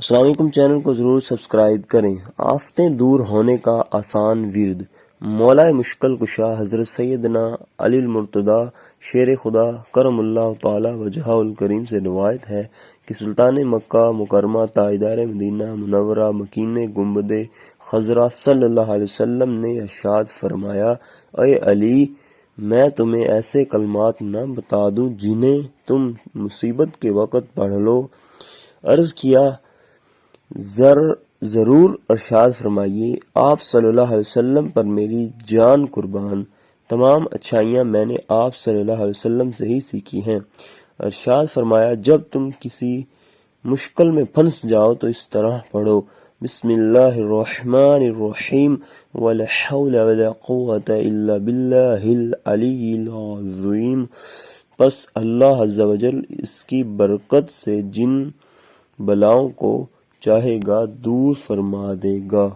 السلام علیکم، چینل کو ضرور سبسکرائب کریں۔ آفتیں دور ہونے کا آسان ورد۔ مولا مشکل کشا حضرت سیدنا علی المرتضیٰ شیر خدا کرم اللہ تعالی وجہہ الکریم سے روایت ہے کہ سلطان مکہ مکرمہ تاجدار مدینہ منورہ مکین گنبد خضرا صلی اللہ علیہ وسلم نے ارشاد فرمایا، اے علی، میں تمہیں ایسے کلمات نہ بتا دوں جنہیں تم مصیبت کے وقت پڑھ لو؟ عرض کیا، ضرور ارشاد فرمائیے۔ آپ صلی اللہ علیہ وسلم پر میری جان قربان، تمام اچھائیاں میں نے آپ صلی اللہ علیہ وسلم سے ہی سیکھی ہیں۔ ارشاد فرمایا، جب تم کسی مشکل میں پھنس جاؤ تو اس طرح پڑھو، بسم اللہ الرحمن الرحیم، ولا حول ولا قوة الا باللہ العلی العظیم۔ پس اللہ عز و جل اس کی برکت سے جن بلاؤں کو چاہے گا دور فرما دے گا۔